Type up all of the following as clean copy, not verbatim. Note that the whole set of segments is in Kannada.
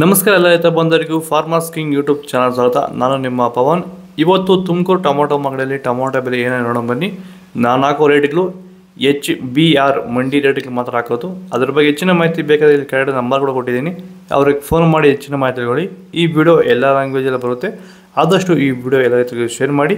ನಮಸ್ಕಾರ ಎಲ್ಲ ರೈತ ಬಂದವರಿಗೂ ಫಾರ್ಮರ್ಸ್ ಕಿಂಗ್ ಯೂಟ್ಯೂಬ್ ಚಾನಲ್ ಸ್ವಾಗತ. ನಾನು ನಿಮ್ಮ ಪವನ್. ಇವತ್ತು ತುಮಕೂರು ಟೊಮೊಟೊ ಮಾರ್ಕೆಟಲ್ಲಿ ಟೊಮೊಟೊ ಬೆಲೆ ಏನೇನು ನೋಡೋಣ ಬನ್ನಿ. ನಾನು ಹಾಕೋ ರೇಟ್ಗಳು HBR ಮಂಡಿ ರೇಟ್ಗಳು ಮಾತ್ರ ಹಾಕೋದು. ಅದ್ರ ಬಗ್ಗೆ ಹೆಚ್ಚಿನ ಮಾಹಿತಿ ಬೇಕಾದರೆ ಇಲ್ಲಿ ಕೆಳಗಡೆ ನಂಬರ್ ಕೂಡ ಕೊಟ್ಟಿದ್ದೀನಿ, ಅವ್ರಿಗೆ ಫೋನ್ ಮಾಡಿ ಹೆಚ್ಚಿನ ಮಾಹಿತಿ ತಿಳ್ಕೊಳ್ಳಿ. ಈ ವಿಡಿಯೋ ಎಲ್ಲ ಲ್ಯಾಂಗ್ವೇಜಲ್ಲಿ ಬರುತ್ತೆ, ಆದಷ್ಟು ಈ ವಿಡಿಯೋ ಎಲ್ಲ ರೈತರಿಗೆ ಶೇರ್ ಮಾಡಿ.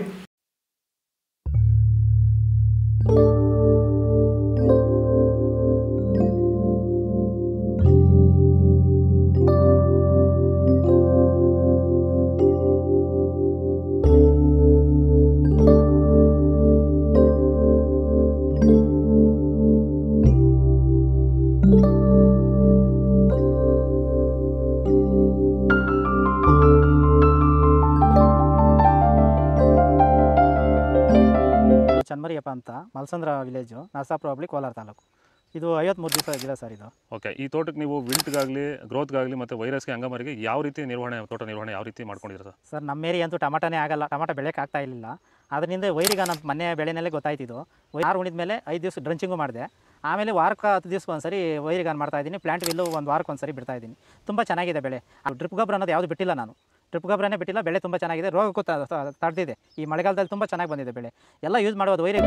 ಚನ್ಮರಿಯಪ್ಪ ಅಂತ ಮಲ್ಸಂದ್ರ ವಿಲೇಜು, ನರಸಾಪುರ ಹೋಬಳಿ, ಕೋಲಾರ ತಾಲೂಕು. ಇದು 53 ದಿವಸ ಗಿಡ ಸರ್ ಇದು. ಓಕೆ, ಈ ತೋಟಕ್ಕೆ ನೀವು ವಿಲ್ಟ್ಗಾಗಲಿ ಗ್ರೋತ್ಗಾಗಲಿ ಮತ್ತು ವೈರಸ್ಗೆ ಅಂಗಮಾರಿಗೆ ಯಾವ ರೀತಿ ತೋಟ ನಿರ್ವಹಣೆ ಯಾವ ರೀತಿ ಮಾಡ್ಕೊಂಡಿದ್ದೀರಾ ಸರ್? ನಮ್ಮ ಏರಿಯಾ ಅಂತೂ ಟಮಾಟನೇ ಆಗಲ್ಲ, ಟಮಾಟ ಬೆಳೆಯೋಕೆ ಆಗ್ತಾ ಇರಲಿಲ್ಲ. ಅದರಿಂದ ವೈರಿಗ ನಮ್ಮ ಮನೆ ಬೆಳೆನಲ್ಲೇ ಗೊತ್ತಾಯ್ತಿದ್ದು. ಆರು ಉಣಿದ ಮೇಲೆ 5 ದಿವಸ ಡ್ರಂಚಿಂಗು ಮಾಡಿದೆ. ಆಮೇಲೆ ವಾರಕ್ಕೆ 10 ದಿವಸಕ್ಕೆ ಒಂದ್ಸರಿ ವೈರಿಗಾನ್ ಮಾಡ್ತಾಯಿದ್ದೀನಿ. ಪ್ಲಾಂಟ್ ವಿಲ್ಲು ಒಂದು ವಾರಕ್ಕೆ ಒಂದ್ಸರಿ ಬಿಡ್ತಾಯಿದ್ದೀನಿ. ತುಂಬ ಚೆನ್ನಾಗಿದೆ ಬೆಳೆ. ಡ್ರಿಪ್ ಗೊಬ್ಬರ ಅನ್ನೋದು ಯಾವುದು ಬಿಟ್ಟಿಲ್ಲ ನಾನು, ಡ್ರಿಪ್ ಗೊಬ್ಬರನೇ ಬಿಟ್ಟಿಲ್ಲ. ಬೆಳೆ ತುಂಬ ಚೆನ್ನಾಗಿದೆ, ರೋಗಕ್ಕೂ ತಡೆದಿದೆ. ಈ ಮಳೆಗಾಲದಲ್ಲಿ ತುಂಬ ಚೆನ್ನಾಗಿ ಬಂದಿದೆ ಬೆಳೆ. ಎಲ್ಲ ಯೂಸ್ ಮಾಡೋದು ವೈರಿ.